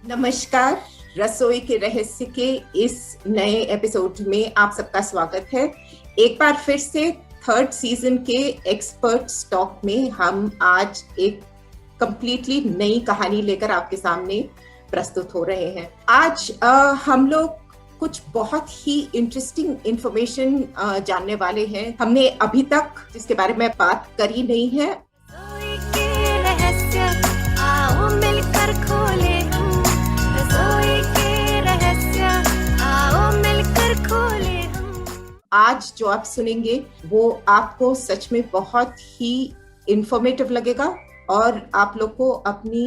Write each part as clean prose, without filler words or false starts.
नमस्कार। रसोई के रहस्य के इस नए एपिसोड में आप सबका स्वागत है। एक बार फिर से थर्ड सीजन के एक्सपर्ट टॉक में हम आज एक कंप्लीटली नई कहानी लेकर आपके सामने प्रस्तुत हो रहे हैं। आज हम लोग कुछ बहुत ही इंटरेस्टिंग इंफॉर्मेशन जानने वाले हैं। हमने अभी तक जिसके बारे में बात करी नहीं है। आज जो आप सुनेंगे वो आपको सच में बहुत ही इंफॉर्मेटिव लगेगा और आप लोग को अपनी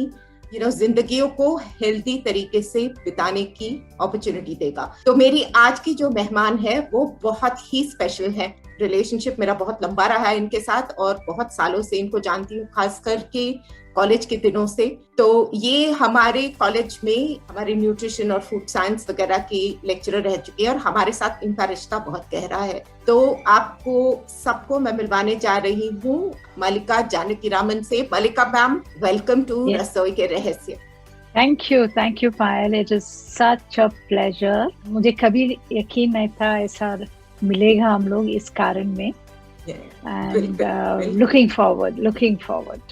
जिंदगियों को हेल्दी तरीके से बिताने की अपॉर्चुनिटी देगा। तो मेरी आज की जो मेहमान है वो बहुत ही स्पेशल है। रिलेशनशिप मेरा बहुत लंबा रहा है इनके साथ और बहुत सालों से इनको जानती हूँ, खास करके कॉलेज के दिनों से। तो ये हमारे कॉलेज में हमारे न्यूट्रिशन और फूड साइंस वगैरह की लेक्चरर रह चुकी है और हमारे साथ इनका रिश्ता बहुत गहरा है। तो आपको सबको मैं मिलवाने जा रही हूँ मल्लिका जानकीरामन से। मल्लिका मैम, वेलकम टू रसोई के रहस्य। Thank you Payal, it is such a pleasure. मुझे कभी यकीन नहीं था ऐसा मिलेगा हम लोग इस कारण में, and looking forward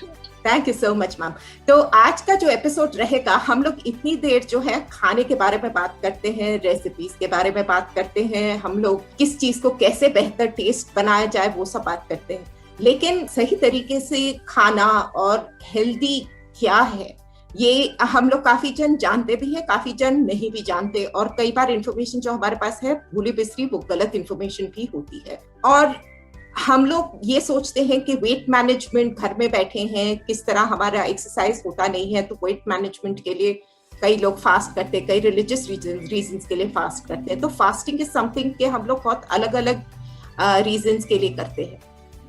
to it. Thank you so much ma'am. तो आज का जो एपिसोड रहेगा, हम लोग इतनी देर जो है खाने के बारे में बात करते हैं, रेसिपीज के बारे में बात करते हैं, हम लोग किस चीज को कैसे बेहतर टेस्ट बनाया जाए वो सब बात करते हैं। लेकिन सही तरीके से खाना और हेल्दी क्या है ये हम लोग काफी जन जानते भी हैं, काफी जन नहीं भी जानते, और कई बार इंफॉर्मेशन जो हमारे पास है भूली बिसरी वो गलत इंफॉर्मेशन भी होती है। और हम लोग ये सोचते हैं कि वेट मैनेजमेंट, घर में बैठे हैं, किस तरह हमारा एक्सरसाइज होता नहीं है, तो वेट मैनेजमेंट के लिए कई लोग फास्ट करते हैं, कई रिलीजियस रीजंस के लिए फास्ट करते हैं। तो फास्टिंग इज समथिंग के हम लोग बहुत अलग अलग रीजंस के लिए करते हैं।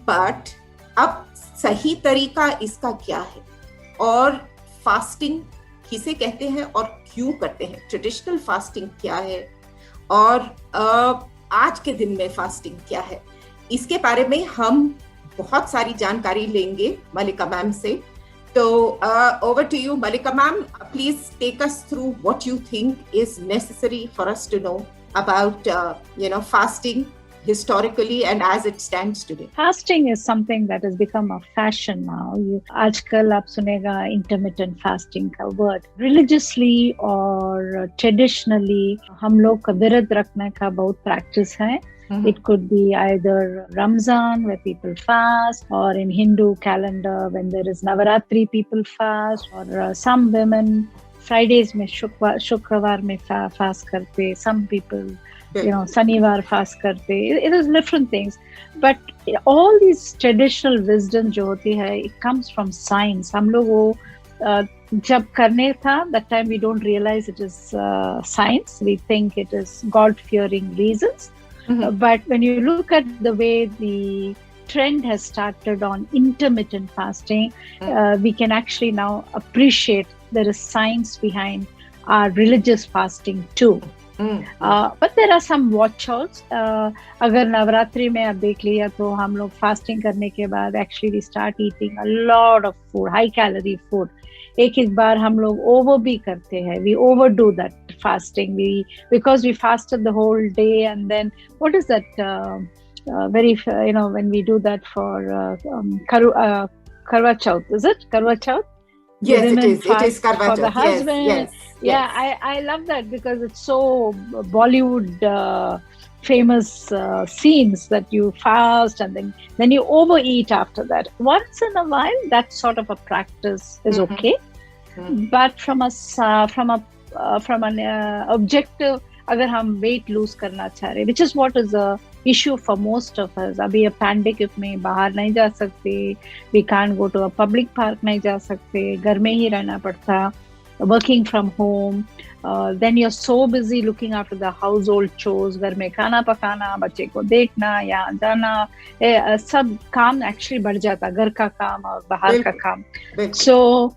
बट अब सही तरीका इसका क्या है और फास्टिंग किसे कहते हैं और क्यों करते हैं, ट्रेडिशनल फास्टिंग क्या है और आज के दिन में फास्टिंग क्या है, इसके बारे में हम बहुत सारी जानकारी लेंगे मल्लिका मैम से। तो over to you Mallika ma'am, please take us through what you think is necessary for us to know about fasting historically and as it stands today. Fasting is something that has become a fashion now. आजकल आप सुनेगा intermittent fasting का word. Religiously और traditionally हम लोग का व्रत रखने का बहुत practice है. It could be either Ramzan where people fast, or in Hindu calendar when there is Navaratri people fast, or some women Fridays में शुक्रवार में fast करते, some people शनिवार फास्ट करते, it is different things. But all these traditional wisdom जो होती है, it comes from science. हम लोग वो जब करने था, that time we don't realize it is science. We think it is God-fearing reasons. But when you look at the way the trend has started on intermittent fasting, we can actually now appreciate there is science behind our religious fasting too. But there are some watch-outs. अगर नवरात्रि में आप देख लिया तो हम लोग fasting करने के बाद actually we start eating a lot of food, high calorie food. एक बार हम लोग ओवर भी करते हैं, we overdo that fasting, because we fasted the whole day, and then what is that when we do that for Karwa Chauth, is it Karwa Chauth? Yes, it is Karwa Chauth. For the husband. Yes. I love that because it's so Bollywood famous scenes that you fast and then you overeat after that. Once in a while, that sort of a practice is okay. But from an objective, अगर हम weight lose करना चाह रहे, which is what is a issue for most of us. अभी ये pandemic में बाहर नहीं जा सकते, we can't go to a public park नहीं जा सकते, घर में ही रहना पड़ता, working from home. Then you're so busy looking after the household chores, घर में खाना पकाना, बच्चे को देखना, यहाँ जाना, सब काम actually बढ़ जाता, घर का काम और बाहर का काम. So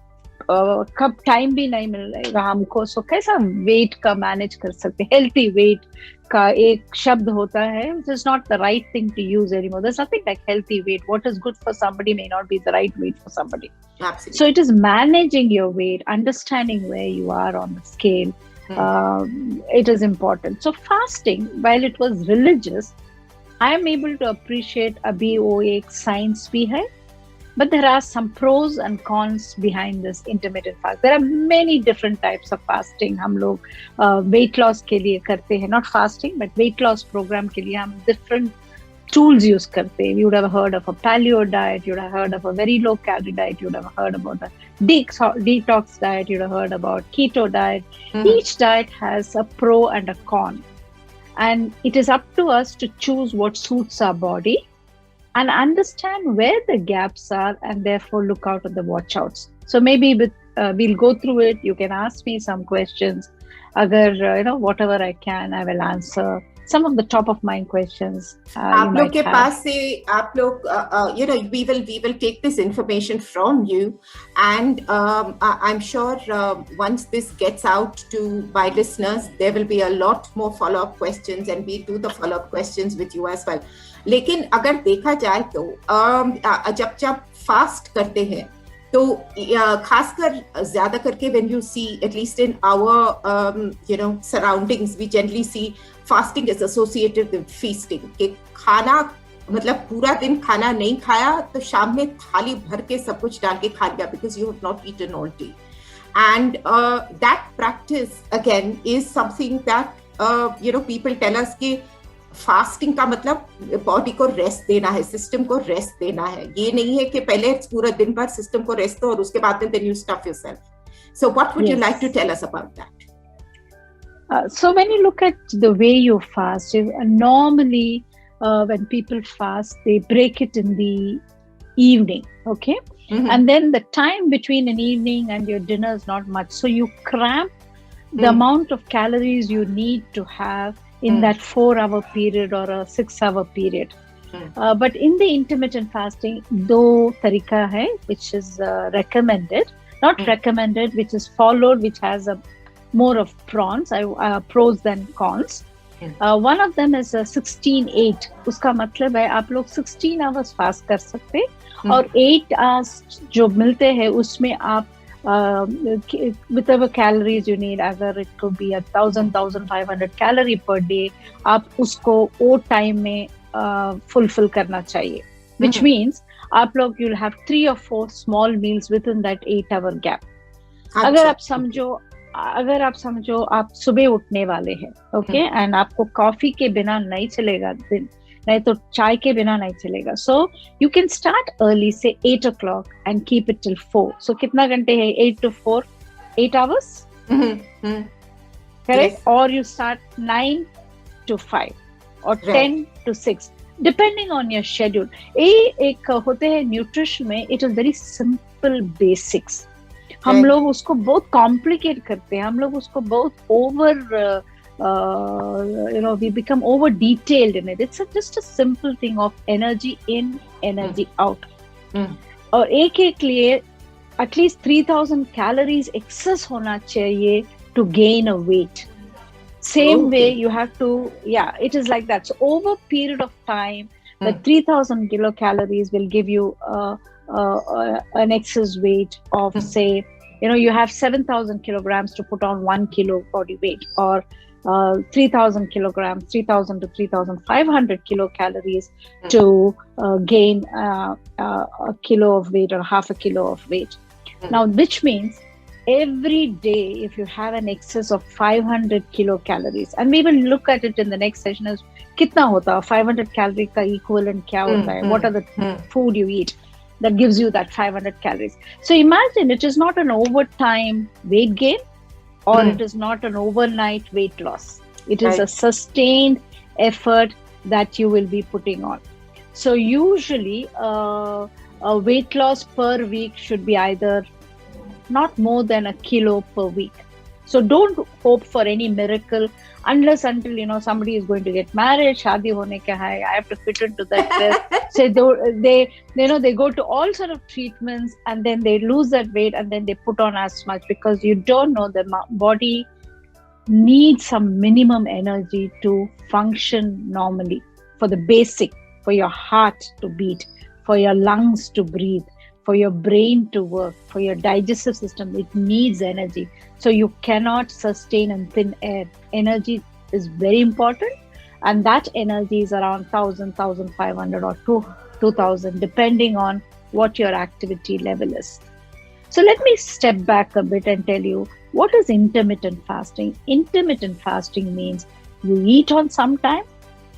कब टाइम भी नहीं मिलेगा हमको, सो कैसा वेट का मैनेज कर सकते. हेल्थी वेट का एक शब्द होता है, which is not the right thing to use anymore. There's nothing like healthy weight. What is good for somebody may not be the right weight for somebody. Absolutely. So it is managing your weight, understanding where you are on the scale. It is important. So fasting, while it was religious, I am able to appreciate अभी वो एक science भी है. But there are some pros and cons behind this intermittent fast. There are many different types of fasting. हम लोग weight loss के लिए करते हैं, not fasting, but weight loss program के लिए हम different tools use करते हैं. You would have heard of a paleo diet. You would have heard of a very low calorie diet. You would have heard about a detox diet. You would have heard about keto diet. Each diet has a pro and a con. And it is up to us to choose what suits our body and understand where the gaps are, and therefore look out at the watch outs. So maybe we'll go through it. You can ask me some questions. Agar, whatever I can, I will answer some of the top of mind questions. आप लोग के पास से आप लोग we will take this information from you, and I'm sure once this gets out to my listeners, there will be a lot more follow-up questions, and we do the follow-up questions with you as well. लेकिन अगर देखा जाए तो जब fast करते हैं तो खासकर ज्यादा करके when you see, at least in our surroundings, we generally see fasting is associated with feasting. कि खाना मतलब पूरा दिन खाना नहीं खाया तो शाम में थाली भर के सब कुछ डाल के खा लिया, because you have not eaten all day. And that practice again is something that people tell us कि फास्टिंग का मतलब बॉडी को रेस्ट देना है, सिस्टम को रेस्ट देना है. ये नहीं है कि पहले पूरा दिन भर सिस्टम को रेस्ट दो और उसके बाद then you stuff yourself. So what would you like to tell us about that? So when you look at the way you fast, normally when people fast, they break it in the evening, okay? And then the time between an evening and your dinner is not much. So you cramp the amount of calories you need to have in that 4-hour period or a 6-hour period. But in the intermittent fasting, दो तरीका है which is recommended, not recommended, which is followed, which has a more of pros than cons. One of them is 16-8. उसका मतलब है आप लोग 16 hours fast कर सकते और 8 hours जो मिलते हैं उसमें आप whatever calories you need, अगर it could be 1,500 calorie per day, आप उसको वो time में fulfill करना चाहिए. Which means आप लोग you'll have 3 or 4 small meals within that 8-hour gap. अगर आप समझो आप सुबह उठने वाले हैं, okay, and आपको कॉफी के बिना नहीं चलेगा दिन, नहीं तो चाय के बिना नहीं चलेगा. So you can start early, say 8 o'clock and keep it till 4. So कितना घंटे है? 8 to 4, 8 hours? Correct? Yes. Or you start 9 to 5 or 10 to 6, depending on your schedule. एक होते हैं nutrition में, it is very simple basics. हम लोग उसको बहुत कॉम्प्लिकेट करते हैं, हम लोग उसको बहुत over we become over detailed in it. It's just a simple thing of energy in, energy out. और एक लिए at least 3,000 calories excess होना चाहिए to gain a weight. Same way you have to, it is like that. So over a period of time, the 3,000 kilocalories will give you an excess weight of say, you have 7,000 kilograms to put on 1 kilo body weight, or 3,000 kilograms, 3,000 to 3,500 kilocalories to gain a kilo of weight or half a kilo of weight. Now, which means every day, if you have an excess of 500 kilocalories, and we will look at it in the next session as kitna hota, 500 calorie ka equivalent kya hota hai, what are the food you eat that gives you that 500 calories. So imagine it is not an overtime weight gain, or it is not an overnight weight loss. It is a sustained effort that you will be putting on. So usually a weight loss per week should be either not more than a kilo per week. So don't hope for any miracle unless until somebody is going to get married, shadi hone ka hai, I have to fit into that dress. So they go to all sort of treatments, and then they lose that weight, and then they put on as much, because you don't know the body needs some minimum energy to function normally, for the basic, for your heart to beat, for your lungs to breathe, for your brain to work, for your digestive system. It needs energy. So you cannot sustain in thin air. Energy is very important, and that energy is around 1,000, 1,500 or 2,000, depending on what your activity level is. So let me step back a bit and tell you, what is intermittent fasting? Intermittent fasting means you eat on some time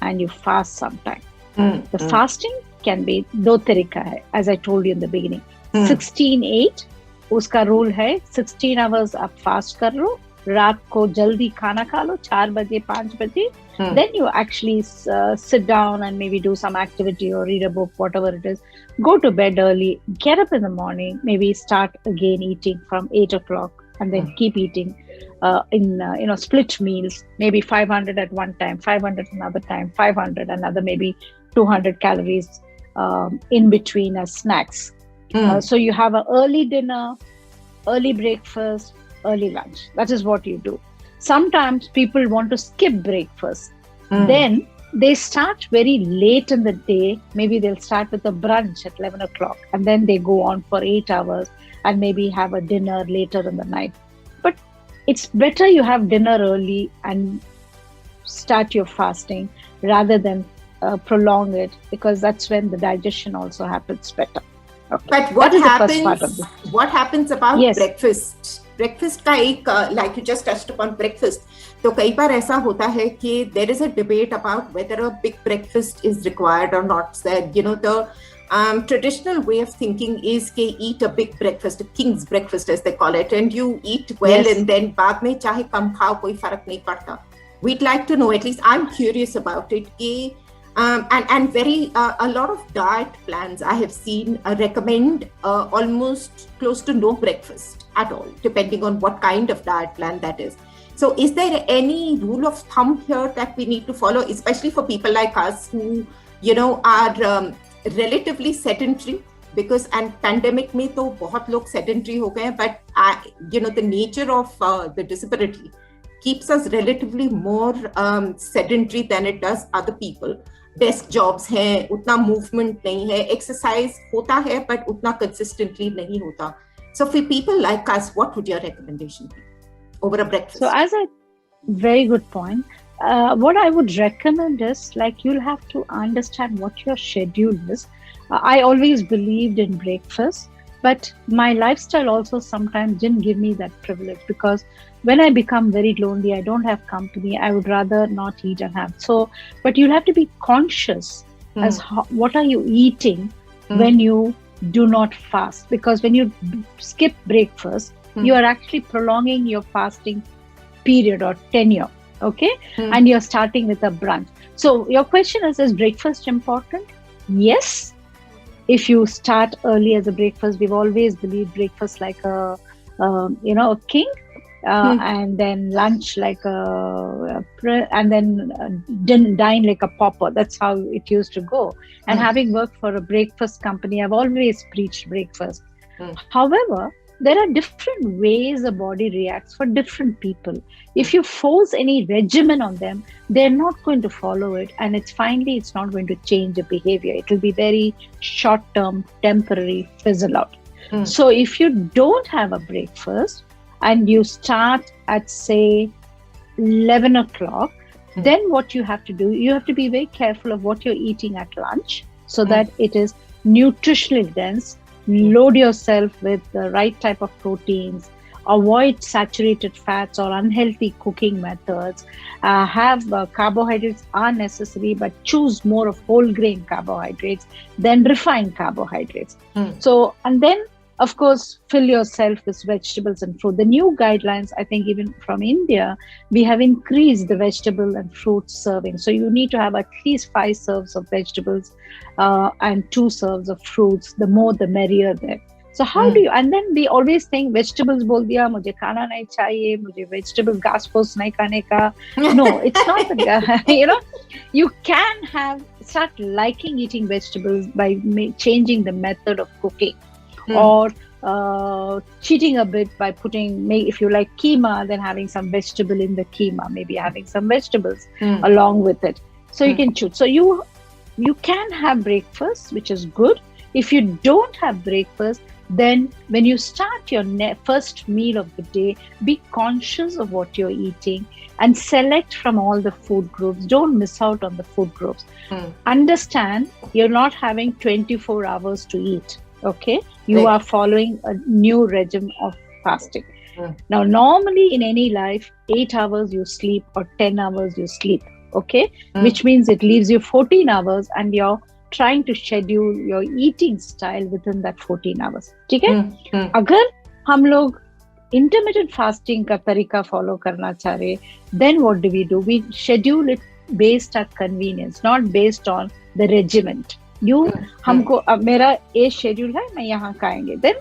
and you fast sometime. The fasting can be दो तरीका है, as I told you in the beginning. 16-8 उसका rule है. 16 hours आप fast कर लो, रात को जल्दी खाना खा लो, 4 बजे 5 बजे. Then you actually sit down and maybe do some activity or read a book, whatever it is. Go to bed early, get up in the morning, maybe start again eating from 8 o'clock, and then keep eating in split meals, maybe 500 at one time, 500 another time, 500 another, maybe 200 calories in between as snacks. So you have an early dinner, early breakfast, early lunch. That is what you do. Sometimes people want to skip breakfast. Then they start very late in the day. Maybe they'll start with a brunch at 11 o'clock, and then they go on for 8 hours and maybe have a dinner later in the night. But it's better you have dinner early and start your fasting rather than prolong it, because that's when the digestion also happens better. Okay. But what happens about breakfast? Breakfast का एक like you just touched upon breakfast. तो कई बार ऐसा होता है कि there is a debate about whether a big breakfast is required or not. The traditional way of thinking is कि eat a big breakfast, a king's breakfast as they call it, and you eat well, and then बाद में चाहे कम खाओ कोई फर्क नहीं पड़ता. We'd like to know, at least I'm curious about it, कि and very a lot of diet plans I have seen recommend almost close to no breakfast at all, depending on what kind of diet plan that is. So is there any rule of thumb here that we need to follow, especially for people like us who are relatively sedentary? Because and pandemic में तो बहुत लोग sedentary हो गए, but the nature of the disability keeps us relatively more sedentary than it does other people. Desk jobs हैं, उतना movement नहीं है, exercise होता है but उतना consistently नहीं होता. So for people like us, what would your recommendation be over a breakfast? So very good point. What I would recommend is, like, you'll have to understand what your schedule is. I always believed in breakfast, but my lifestyle also sometimes didn't give me that privilege, because when I become very lonely, I don't have company, I would rather not eat and have. So, but you'll have to be conscious as what are you eating when you do not fast, because when you skip breakfast, you are actually prolonging your fasting period or tenure. Okay. And you're starting with a brunch. So your question is breakfast important? Yes. If you start early as a breakfast, we've always believed breakfast like a king, and then lunch like and then dine like a pauper. That's how it used to go. And having worked for a breakfast company, I've always preached breakfast. However, there are different ways the body reacts for different people. If you force any regimen on them, they're not going to follow it, and it's not going to change the behavior. It will be very short-term, temporary, fizzle out. So if you don't have a breakfast and you start at, say, 11 o'clock, then what you have to do, you have to be very careful of what you're eating at lunch, so that it is nutritionally dense. Load yourself with the right type of proteins, avoid saturated fats or unhealthy cooking methods, have carbohydrates are necessary, but choose more of whole grain carbohydrates than refined carbohydrates. So, and then of course, fill yourself with vegetables and fruit. The new guidelines, I think even from India, we have increased the vegetable and fruit serving. So you need to have at least 5 serves of vegetables and 2 serves of fruits. The more, the merrier there. So how do you, and then we always think vegetables बोल दिया मुझे खाना नहीं चाहिए, मुझे vegetables घास फूस नहीं खाने का. No, it's not the you can start liking eating vegetables by changing the method of cooking, or cheating a bit by putting, if you like keema, then having some vegetable in the keema, maybe having some vegetables along with it. So you can choose. So you can have breakfast, which is good. If you don't have breakfast, then when you start your first meal of the day, be conscious of what you're eating and select from all the food groups. Don't miss out on the food groups. Understand you're not having 24 hours to eat. Okay, you are following a new regime of fasting. Now, normally in any life, 8 hours you sleep or 10 hours you sleep. Okay, which means it leaves you 14 hours and you're trying to schedule your eating style within that 14 hours. ठीक है? अगर हम लोग intermittent fasting का तरीका follow करना चाह रहे, then what do? We schedule it based at convenience, not based on the regiment. हमको अब मेरा ये schedule है, मैं यहाँ खाएंगे. Then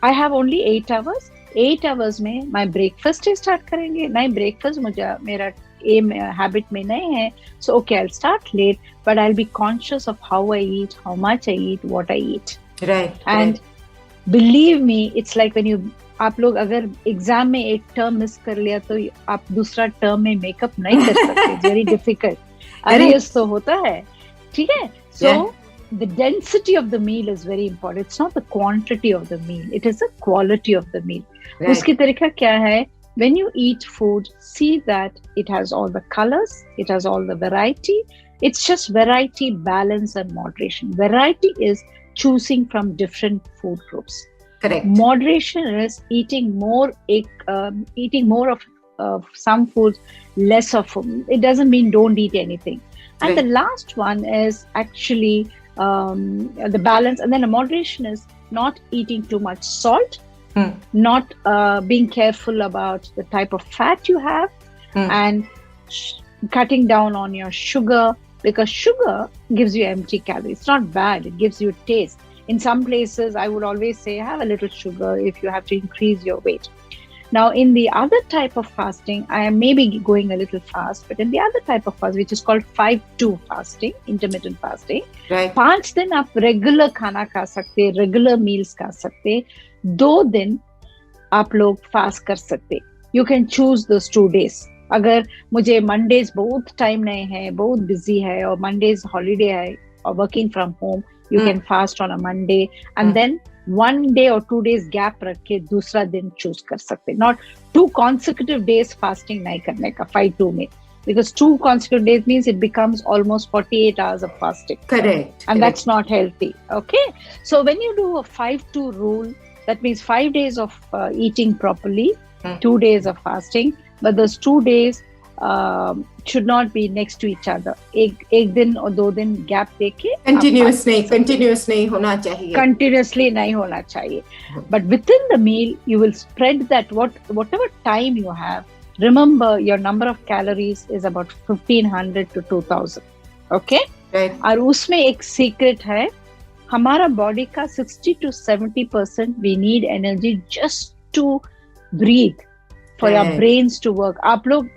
I have only 8 hours. 8 hours में my breakfast start करेंगे. नहीं breakfast मुझे मेरा habit में नहीं है. So okay, I'll start late, but I'll be conscious of how I eat, how much I eat, what I eat. Right. And believe me, it's like when you आप लोग अगर एग्जाम में एक टर्म मिस कर लिया तो आप दूसरा टर्म में मेकअप नहीं कर सकते. Very difficult. अरे ये तो होता है. ठीक है. So the density of the meal is very important. It's not the quantity of the meal. It is the quality of the meal. Right. उसकी तरीका क्या है? When you eat food, see that it has all the colors, it has all the variety. It's just variety, balance, and moderation. Variety is choosing from different food groups. Correct. Moderation is eating more of some foods, less of them. It doesn't mean don't eat anything. And the last one is actually the balance. And then the moderation is not eating too much salt, not being careful about the type of fat you have, and cutting down on your sugar, because sugar gives you empty calories. It's not bad. It gives you taste. In some places, I would always say have a little sugar if you have to increase your weight. Now, in the other type of fasting, I am maybe going a little fast, but in the other type of fast, which is called 5-2 fasting, intermittent fasting, right. 5 दिन आप regular खाना खा सकते, regular meals खा सकते, 2 दिन आप लोग fast कर सकते. You can choose those 2 days. अगर मुझे Mondays बहुत time नहीं है, बहुत busy है, और Mondays holiday है, or working from home, you can fast on a Monday, and then 1 day or 2 days gap रख के दूसरा दिन choose कर सकते. Not 2 consecutive days fasting नहीं करने का 5-2 में, because 2 consecutive days means it becomes almost 48 hours of fasting. Correct. And that's not healthy. Okay. So when you do a 5-2 rule, that means 5 days of eating properly, 2 days of fasting, but those 2 days should not be next to each other. एक दिन और 2 दिन gap देके continuous नहीं होना चाहिए. Continuously नहीं होना चाहिए. But within the meal, you will spread that whatever time you have. Remember, your number of calories is about 1500 to 2000. Okay? Right. और उसमें एक secret है, हमारा body का 60 to 70% we need energy just to breathe, for your brains to work. आप लोग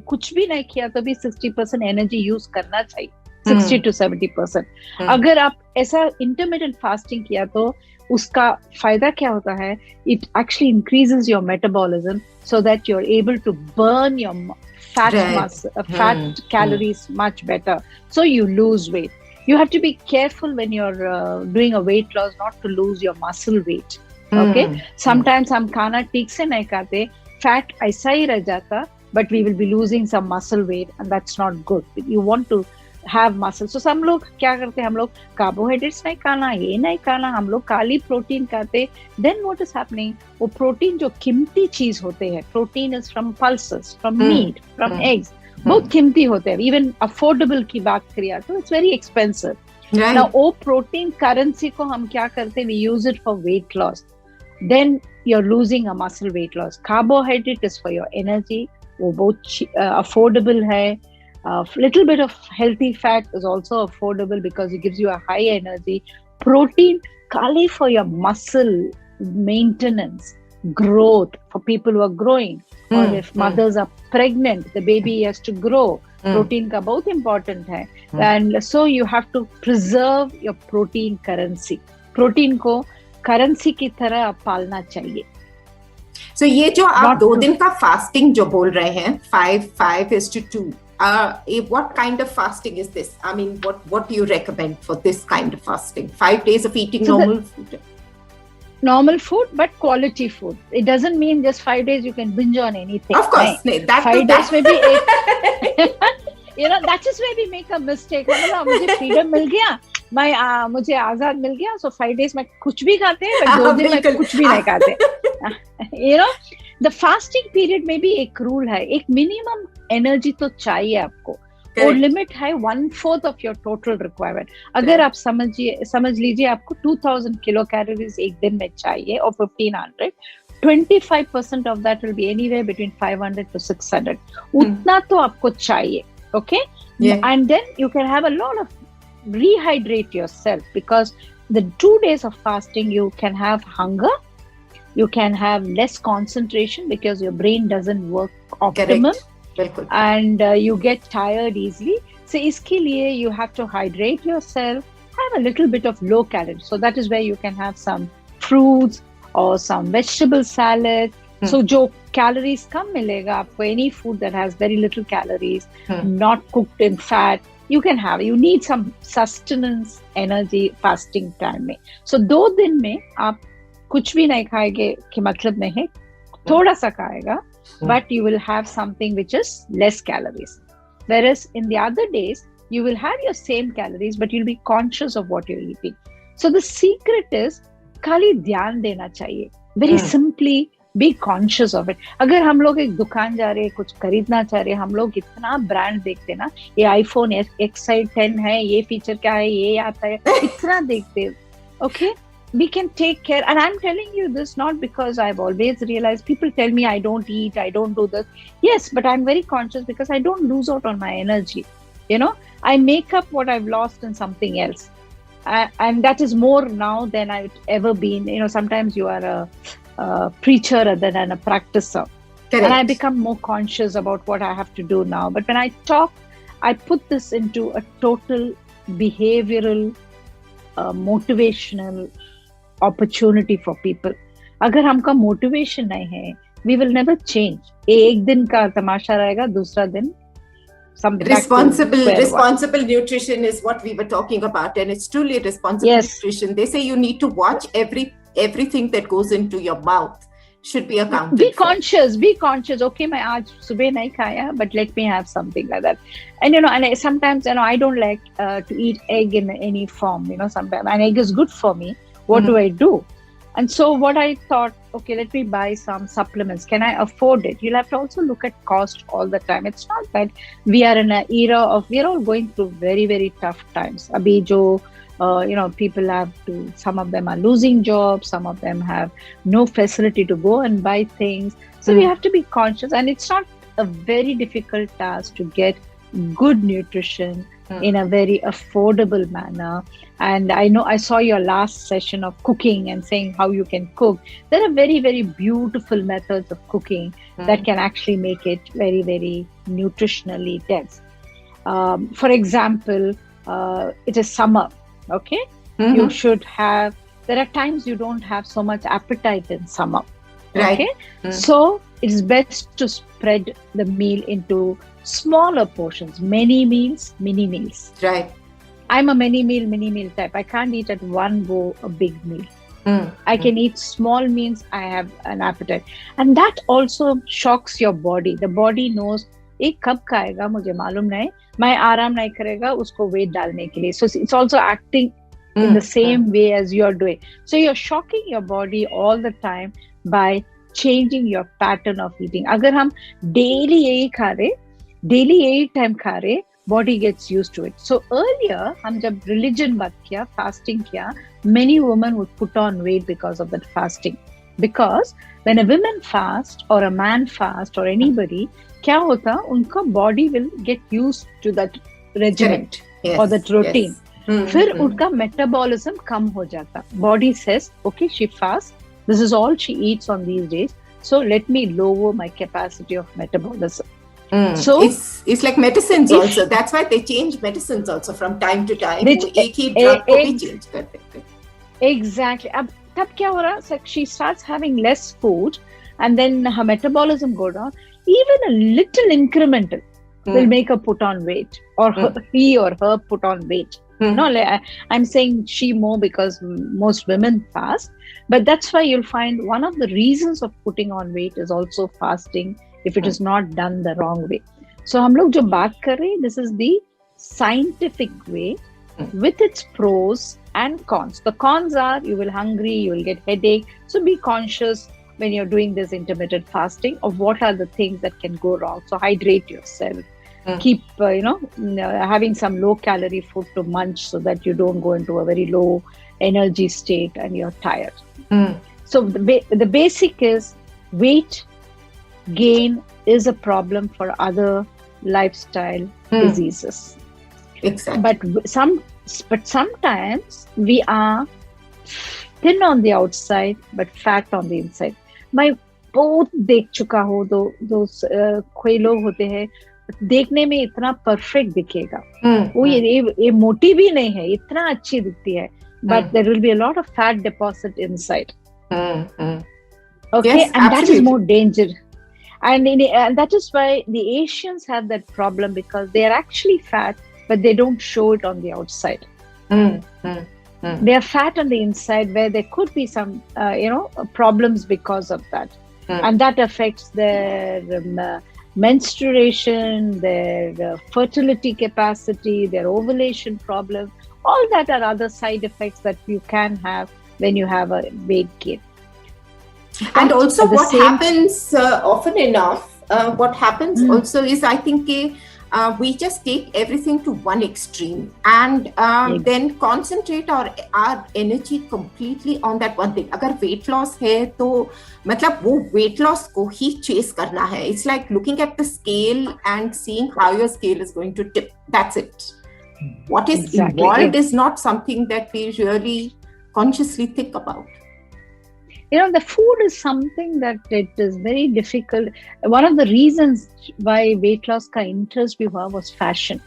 कुछ भी नहीं किया तो भी 60% एनर्जी यूज करना चाहिए. 60 to 70%. अगर आप ऐसा इंटरमिटेंट फास्टिंग किया तो उसका फायदा क्या होता है? It actually increases your metabolism so that you're able to burn your fat calories much better, so you lose weight. You have to be careful when you're doing a weight loss not to lose your muscle weight. Okay. Sometimes हम खाना ठीक से नहीं खाते, fat ऐसा ही रह जाता, but we will be losing some muscle weight, and that's not good. You want to have muscle. So some लोग क्या करते हैं, हम लोग carbohydrates नहीं खाना, ये नहीं खाना, हम लोग खाली प्रोटीन खाते. Then what is happening? वो प्रोटीन जो कीमती चीज होते हैं, protein is from pulses, from meat, from eggs, बहुत कीमती होते हैं. Even affordable की बात करिए तो it's very expensive. Right. Now वो प्रोटीन करेंसी को हम क्या करते हैं? We use it for weight loss. Then you're losing a muscle weight loss. Carbohydrate is for your energy. वो बहुत affordable है. Little bit of healthy fat is also affordable because it gives you a high energy. Protein kali for your muscle maintenance, growth, for people who are growing, or if mothers are pregnant, the baby has to grow. Protein का बहुत important है, and so you have to preserve your protein currency. Protein को currency की तरह आप पालना चाहिए. So ये जो आप 2 दिन का fasting जो बोल रहे हैं, 5:2. What kind of fasting is this? I mean, what do you recommend for this kind of fasting? 5 days of eating normal food? Normal food, but quality food. It doesn't mean just 5 days you can binge on anything. Of course, that 5 days maybe. That is where we make a mistake. मतलब मुझे freedom मिल गया, मुझे आजाद मिल गया, so 5 days में कुछ भी खाते हैं, but 2 दिन में कुछ भी नहीं खाते. The fasting period में भी एक rule है, एक minimum energy तो चाहिए आपको. और लिमिट है 1/4 of your total requirement. अगर आप समझ लीजिए आपको 2000 किलो कैलोरीज एक दिन में चाहिए और 1500, 25% of that will be anywhere between 500 to 600. उतना तो आपको चाहिए, okay? And then you can have a lot of rehydrate yourself, because the 2 days of fasting you can have hunger, you can have less concentration because your brain doesn't work optimum. And you get tired easily. So iske liye you have to hydrate yourself, have a little bit of low calorie. So that is where you can have some fruits or some vegetable salad. So jo calories kam milega aapko, any food that has very little calories, not cooked in fat, you can have. You need some sustenance energy fasting time mein. So 2 दिन में आप कुछ भी नहीं खाएंगे कि मतलब नहीं है, थोड़ा सा खाएगा, but you will have something which is less calories. Whereas in the other days, you will have your same calories, but you'll be conscious of what you're eating. So the secret is, खाली ध्यान देना चाहिए. Very simply, be conscious of it. अगर हम लोग एक दुकान जा रहे हैं, कुछ खरीदना चाह रहे हैं, हम लोग इतना ब्रांड देखते ना, ये iPhone X10 है, ये फीचर क्या है, ये आता है, इतना देखते, okay? We can take care, and I'm telling you this not because I've always realized, people tell me I don't eat, I don't do this. Yes, but I'm very conscious because I don't lose out on my energy. I make up what I've lost in something else, and that is more now than I've ever been. Sometimes you are a preacher rather than a practicer. Correct. And I become more conscious about what I have to do now. But when I talk, I put this into a total behavioral, motivational opportunity for people. अगर हमका motivation नहीं है, we will never change. एक दिन का तमाशा रहेगा, दूसरा दिन responsible nutrition is what we were talking about, and it's truly responsible nutrition. They say you need to watch everything that goes into your mouth should be accounted be conscious. Okay, मैं आज सुबह नहीं खाया, but let me have something like that. And and sometimes I don't like to eat egg in any form. Sometimes an egg is good for me. What do I do? And so what I thought, okay, let me buy some supplements. Can I afford it? You'll have to also look at cost all the time. It's not that we are in an era of, we're all going through very, very tough times. Abhi jo, people have to, some of them are losing jobs, some of them have no facility to go and buy things. So we have to be conscious, and it's not a very difficult task to get good nutrition in a very affordable manner. And I know I saw your last session of cooking and saying how you can cook. There are very, very beautiful methods of cooking that can actually make it very, very nutritionally dense. For example, it is summer, okay? You should have, there are times you don't have so much appetite in summer, okay? So it's best to spread the meal into smaller portions, many meals, mini meals. Right. I'm a mini meal type. I can't eat at one go a big meal. I can eat small meals. I have an appetite, and that also shocks your body. The body knows, एक कब खाएगा मुझे मालूम नहीं, मैं आराम नहीं करेगा उसको weight डालने के लिए. So it's also acting in the same way as you're doing. So you're shocking your body all the time by changing your pattern of eating. अगर हम daily यही खा रहे, daily यही time खा रहे, body gets used to it. So earlier, हम जब religion बात किया, fasting किया, many women would put on weight because of that fasting. Because when a woman fast or a man fast or anybody, क्या होता, उनका body will get used to that regimen or that routine. फिर उनका metabolism कम हो जाता. Body says, okay, she fasts. This is all she eats on these days. So let me lower my capacity of metabolism. So it's like medicines also. That's why they change medicines also from time to time. वो एक ही drug को भी change कर देते. Exactly. अब तब क्या हो रहा? So she starts having less food, and then her metabolism go down. Even a little incremental will make her put on weight, or he or her put on weight. No, I'm saying she more because most women fast, but that's why you'll find one of the reasons of putting on weight is also fasting if it is not done the wrong way. So हम लोग जो बात कर रहे हैं, this is the scientific way with its pros and cons. The cons are you will hungry, you will get headache. So be conscious when you're doing this intermittent fasting of what are the things that can go wrong. So hydrate yourself. Keep, having some low calorie food to munch so that you don't go into a very low energy state and you're tired. So the basic is weight gain is a problem for other lifestyle diseases. Exactly. But sometimes we are thin on the outside but fat on the inside. मैं बहुत देख चुका हूँ कोई लोग होते हैं देखने में इतना परफेक्ट दिखेगा वो ये मोटी भी नहीं है इतना अच्छी दिखती है but there will be a lot of fat deposit inside. Okay, yes, and absolutely. That is more danger. And that is why the Asians have that problem because they are actually fat but they don't show it on the outside. They are fat on the inside where there could be some problems because of that. And that affects their menstruation, their fertility capacity, their ovulation problem. All that are other side effects that you can have when you have a weight gain. And also what happens often enough, what happens also is I think we just take everything to one extreme and then concentrate our energy completely on that one thing. अगर weight loss है तो मतलब वो weight loss को ही chase करना है. It's like looking at the scale and seeing how your scale is going to tip. That's it. What is involved is not something that we really consciously think about. The food is something that it is very difficult. One of the reasons why weight loss ka interest bhi hua was fashion,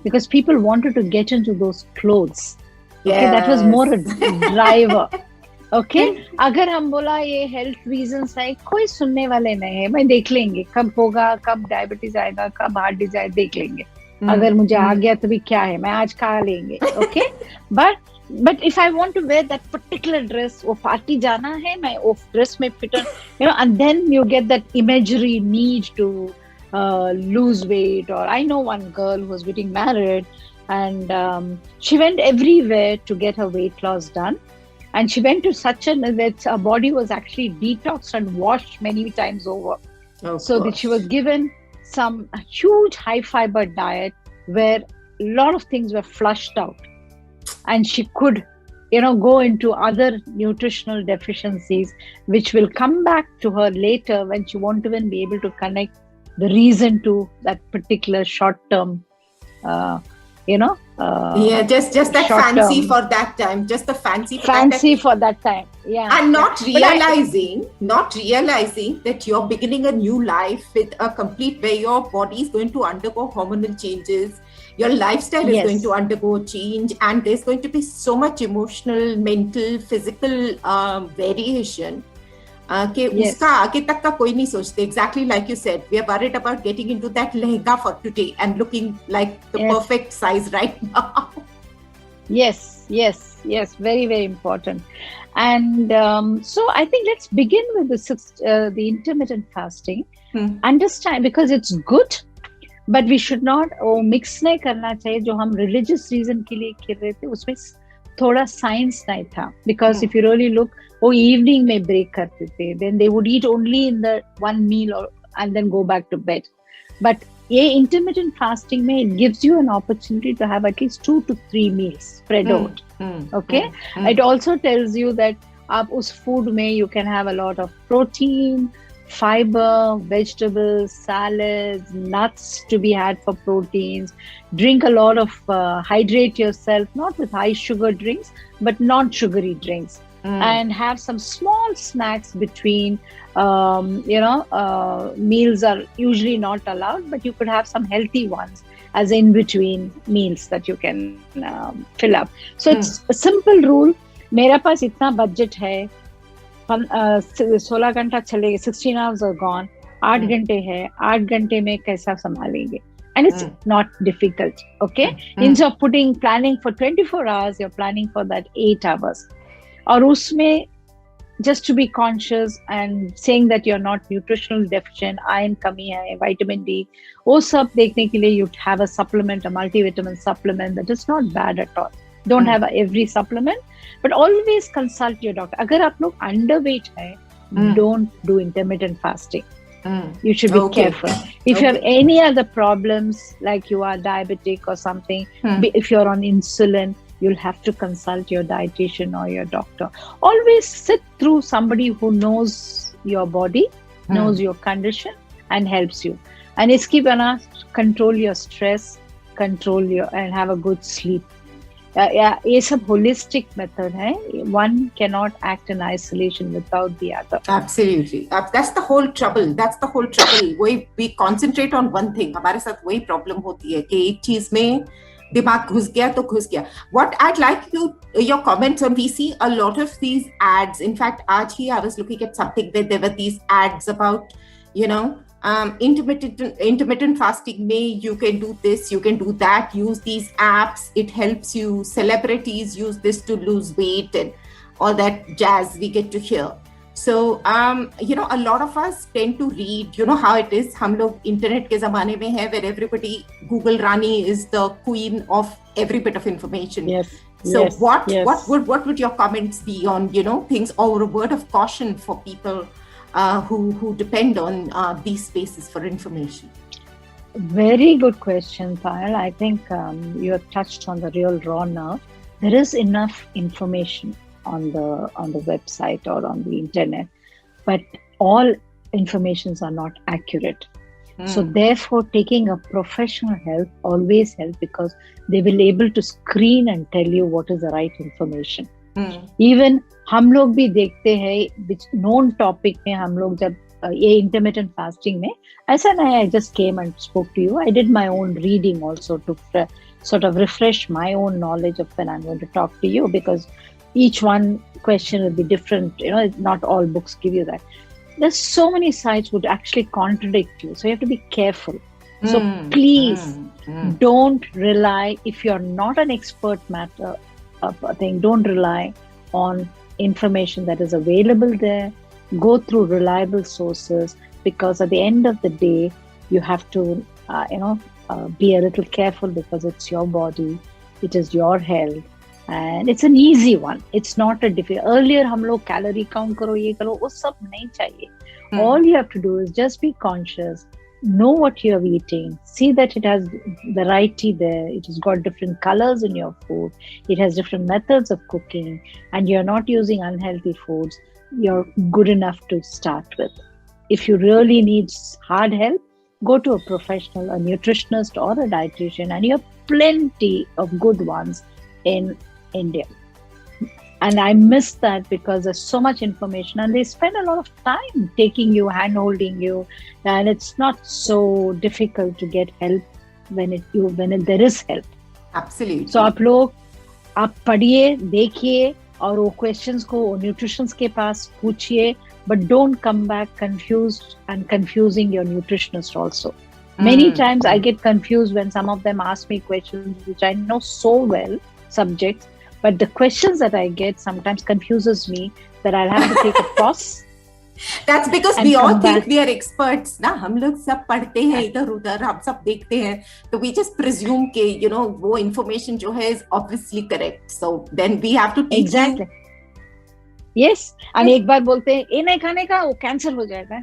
because people wanted to get into those clothes. Yes. Okay, that was more a driver. Okay, अगर हम बोला ये health reasons है, कोई सुनने वाले नहीं है. मैं देख लेंगे कब होगा, कब diabetes आएगा, कब heart disease देख लेंगे. अगर मुझे आ गया तो भी क्या है, मैं आज खा लेंगे. Okay, but if I want to wear that particular dress, वो party जाना है, मैं वो dress में fit and then you get that imagery need to lose weight. Or I know one girl who was getting married and she went everywhere to get her weight loss done. And she went to such that her body was actually detoxed and washed many times over. So that she was given some huge high fiber diet where a lot of things were flushed out. And she could, go into other nutritional deficiencies, which will come back to her later when she won't even be able to connect the reason to that particular short-term, just that fancy for that time, just the fancy for that time. Yeah. And not realizing that you're beginning a new life with a complete where your body is going to undergo hormonal changes. Your lifestyle is going to undergo change, and there's going to be so much emotional, mental, physical variation. उसका आगे तक का कोई नहीं सोचते. Exactly like you said, we are worried about getting into that lehenga for today and looking like the perfect size right now. Yes, very, very important. And so I think let's begin with the intermittent fasting. Understand, because it's good. But we should not mix नहीं करना चाहिए जो हम religious reason के लिए कर रहे थे उसमें थोड़ा science नहीं था. Because if you really look, वो evening में break करते थे. Then they would eat only in the one meal and then go back to bed. But ये intermittent fasting में it gives you an opportunity to have at least 2 to 3 meals spread out. Okay? It also tells you that आप उस food में you can have a lot of protein, fiber, vegetables, salads, nuts to be had for proteins. Drink a lot of, hydrate yourself, not with high sugar drinks, but non-sugary drinks. And have some small snacks between, meals are usually not allowed, but you could have some healthy ones as in between meals that you can fill up. So it's a simple rule. मेरा पास इतना budget है, 16 घंटा चलेगा, 16 hours are gone, 8 घंटे है, 8 घंटे में कैसा संभालेंगे? And it's not difficult, okay? Instead of planning for 24 hours, you're planning for that 8 hours. और उसमें just to be conscious and saying that you're not nutritional deficient, iron कमी है, vitamin D, वो सब देखने के लिए you have a supplement, a multivitamin supplement that is not bad at all. Don't have every supplement, but always consult your doctor. अगर आप लोग underweight है, don't do intermittent fasting. You should be careful. If you have any other problems, like you are diabetic or something, if you're on insulin, you'll have to consult your dietitian or your doctor. Always sit through somebody who knows your body, knows your condition, and helps you. And iski bana control your stress, and have a good sleep. ये सब holistic method है. One cannot act in isolation without the other. Absolutely. That's the whole trouble. We concentrate on one thing. हमारे साथ वही problem होती है कि एक चीज में दिमाग घुस गया तो घुस गया. What I'd like your comments on, we see a lot of these ads. In fact, आज ही I was looking at something that there were these ads about, intermittent fasting में you can do this, you can do that, use these apps, it helps you. Celebrities use this to lose weight and all that jazz we get to hear. So, a lot of us tend to read, how it is. हम लोग internet के ज़माने में हैं where everybody, Google Rani is the queen of every bit of information. Yes. So yes, what would your comments be on, things, or a word of caution for people who depend on these spaces for information? Very good question, Payal. I think you have touched on the real raw nerve. There is enough information on the website or on the internet, but all informations are not accurate. So therefore, taking a professional help always helps, because they will able to screen and tell you what is the right information. Even हम लोग भी देखते हैं which known topic में, हम लोग जब ये intermittent fasting में ऐसा नहीं, I just came and spoke to you. I did my own reading also to sort of refresh my own knowledge of when I'm going to talk to you, because each one question will be different. Not all books give you that. There's so many sites would actually contradict you. So you have to be careful. So please don't rely, if you're not an expert matter of a thing, don't rely on information that is available there. Go through reliable sources, because at the end of the day, you have to, be a little careful, because it's your body, it is your health. And it's an easy one. It's not a difficult. Earlier, हम लोग calorie count करो, ये करो, वो सब नहीं चाहिए. All you have to do is just be conscious, know what you're eating, see that it has variety there, it has got different colors in your food, it has different methods of cooking, and you're not using unhealthy foods. You're good enough to start with. If you really need hard help, go to a professional, a nutritionist or a dietitian, and you have plenty of good ones in India. And I miss that, because there's so much information and they spend a lot of time taking you, hand-holding you, and it's not so difficult to get help when there is help. Absolutely. So आप पढ़िए, देखिए, और वो questions को nutritionists के पास पूछिए, but don't come back confused and confusing your nutritionist also. Many times I get confused when some of them ask me questions which I know so well, subjects, but the questions that I get sometimes confuses me, that I'll have to take a pause. That's because we all think we are experts, ना? हम लोग सब पढ़ते हैं इधर उधर, हम सब देखते हैं, तो we just presume कि वो information जो है is obviously correct. So then we have to teach. Exactly. Yes. and एक बार बोलते हैं ये नहीं खाने का, वो कैंसिल हो जाएगा.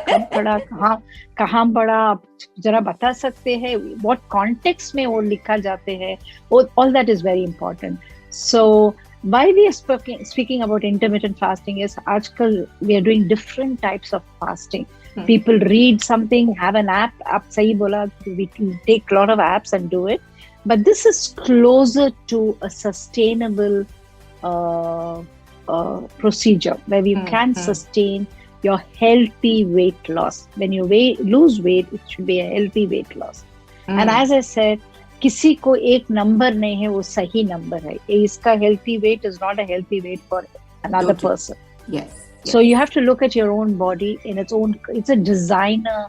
कब पढ़ा, कहाँ पढ़ा, आप जरा बता सकते हैं, what context में वो लिखा जाते हैं, all that is very important. So Why we are speaking about intermittent fasting is आजकल we are doing different types of fasting. People read something, have an app. आप सही बोला, we take a lot of apps and do it. But this is closer to a sustainable procedure where you can sustain your healthy weight loss. When you lose weight, it should be a healthy weight loss. And as I said, किसी को एक number नहीं है, वो सही number है. इसका healthy weight is not a healthy weight for another person. Yes. So you have to look at your own body in its own. It's a designer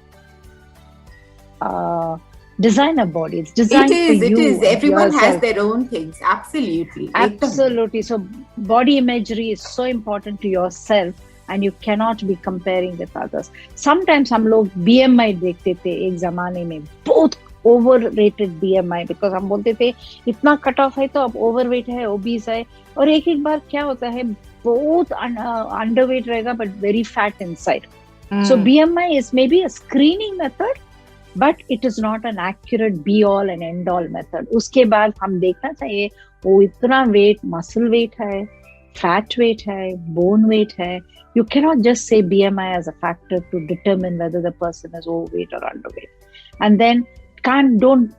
body. It's designed for you. It is. Everyone yourself. has their own things. Absolutely. So body imagery is so important to yourself, and you cannot be comparing with others. Sometimes हम लोग BMI देखते थे एक जमाने में, बहुत overrated BMI, because हम बोलते थे इतना कट ऑफ है तो अब overweight है, obese है, और एक बार क्या होता है, बहुत underweight रहेगा but very fat inside. So BMI is maybe a screening method, but it is not an accurate be all and end all method. उसके बाद हम देखना चाहिए वो इतना weight, muscle weight है, fat weight है, bone weight है. You cannot just say BMI as a factor to determine whether the person is overweight or underweight. And then don't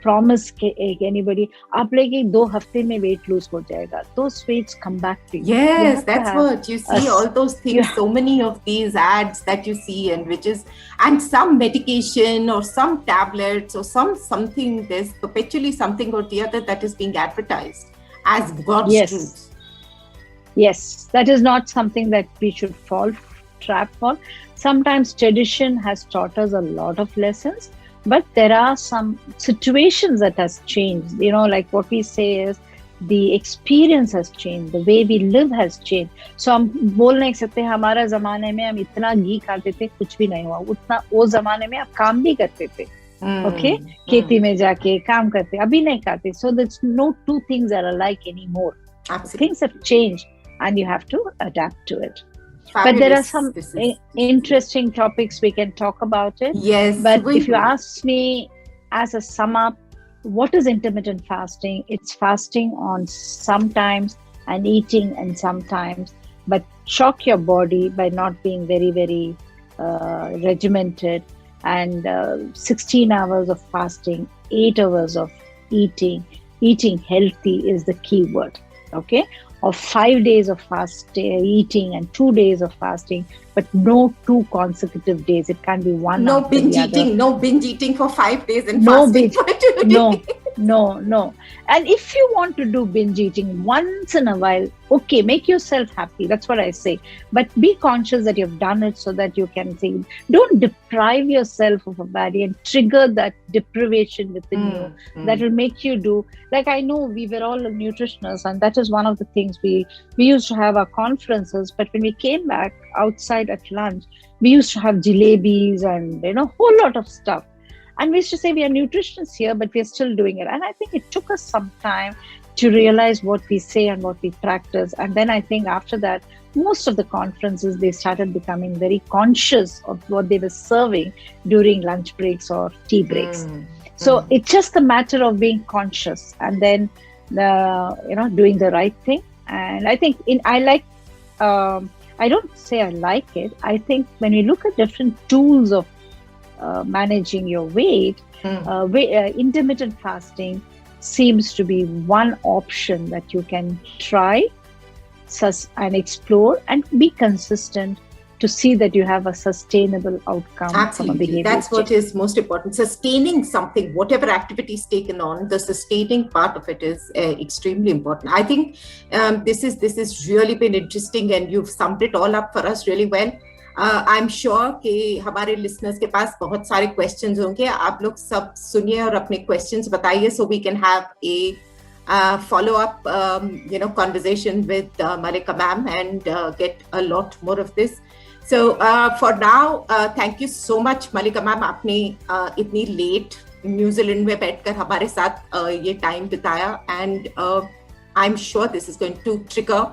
promise anybody आप लेके 2 हफ्ते में weight lose हो जाएगा. Those weights come back to you. Yes, that's what you see. All those things, so many of these ads that you see, and some medication or some tablets or something. There's perpetually something or the other that is being advertised as God's truth. Yes, that is not something that we should fall trap for. Sometimes tradition has taught us a lot of lessons. But there are some situations that has changed. Like what we say is the experience has changed, the way we live has changed. So हम बोल नहीं सकते हमारा जमाने में हम इतना घी खाते थे, कुछ भी नहीं हुआ. उतना वो जमाने में आप काम भी करते थे. Okay? खेती में जाके काम करते, अभी नहीं खाते. So there's no two things are alike anymore. Absolutely. Things have changed and you have to adapt to it. Fabulous. But there are some interesting topics we can talk about it. Yes. But if you ask me as a sum up, what is intermittent fasting? It's fasting on sometimes and eating and sometimes, but shock your body by not being very, very regimented, and 16 hours of fasting, 8 hours of eating. Eating healthy is the key word. Okay? Or 5 days of eating and 2 days of fasting, but no 2 consecutive days. It can't be one. No binge eating. No binge eating for 5 days and fasting for 2 days. No. And if you want to do binge eating once in a while, okay, make yourself happy. That's what I say. But be conscious that you've done it so that you can say, don't deprive yourself of a body and trigger that deprivation within you. That will make you do. Like I know we were all nutritionists, and that is one of the things we used to have our conferences. But when we came back outside at lunch, we used to have jalebis and whole lot of stuff. And we used to say we are nutritionists here, but we are still doing it. And I think it took us some time to realize what we say and what we practice. And then I think after that, most of the conferences, they started becoming very conscious of what they were serving during lunch breaks or tea breaks. So it's just a matter of being conscious and then, doing the right thing. And I think I don't say I like it. I think when we look at different tools of managing your weight, intermittent fasting seems to be one option that you can try and explore and be consistent to see that you have a sustainable outcome. Absolutely. From a behavior That's change. what is most important. Sustaining something, whatever activity is taken on, the sustaining part of it is extremely important. I think this has really been interesting, and you've summed it all up for us really well. I'm sure कि हमारे listeners के पास बहुत सारे questions होंगे. आप लोग सब सुनिए और अपने questions बताइए, so we can have a follow-up conversation with Mallika ma'am and get a lot more of this. So for now, thank you so much Mallika ma'am. आपने इतनी late न्यूजीलैंड में बैठकर हमारे साथ ये time बिताया, and I'm sure this is going to trigger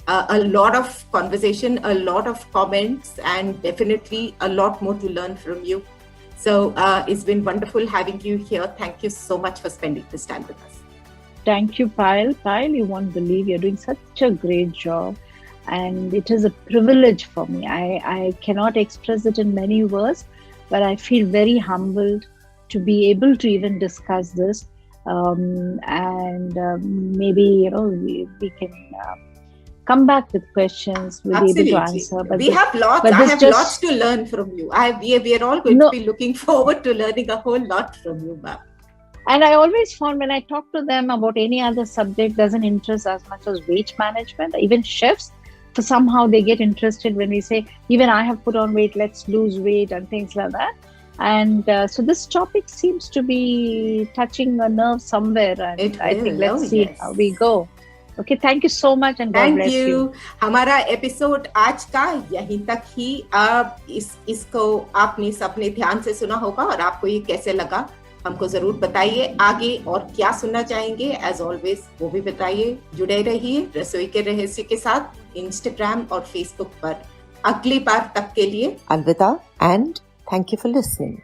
a lot of conversation, a lot of comments, and definitely a lot more to learn from you. So it's been wonderful having you here. Thank you so much for spending this time with us. Thank you, Payal. Payal, you won't believe you're doing such a great job. And it is a privilege for me. I cannot express it in many words, but I feel very humbled to be able to even discuss this. Maybe, we can come back with questions. We'll Absolutely. be able to answer. But we have lots. I have lots to learn from you. We are all going to be looking forward to learning a whole lot from you, ma'am. And I always found when I talk to them about any other subject doesn't interest as much as weight management, even chefs, so somehow they get interested when we say, even I have put on weight, let's lose weight and things like that. And so this topic seems to be touching a nerve somewhere. And I think let's see how we go. Okay, thank you so much and God bless you. हमारा episode आज का यहीं तक ही। अब इसको आपने सबने ध्यान से सुना होगा और आपको ये कैसे लगा हमको जरूर बताइए। आगे और क्या सुनना चाहेंगे एज ऑलवेज वो भी बताइए। जुड़े रहिए रसोई के रहस्य के साथ इंस्टाग्राम और फेसबुक पर। अगली बार तक के लिए अलविदा and thank you for listening.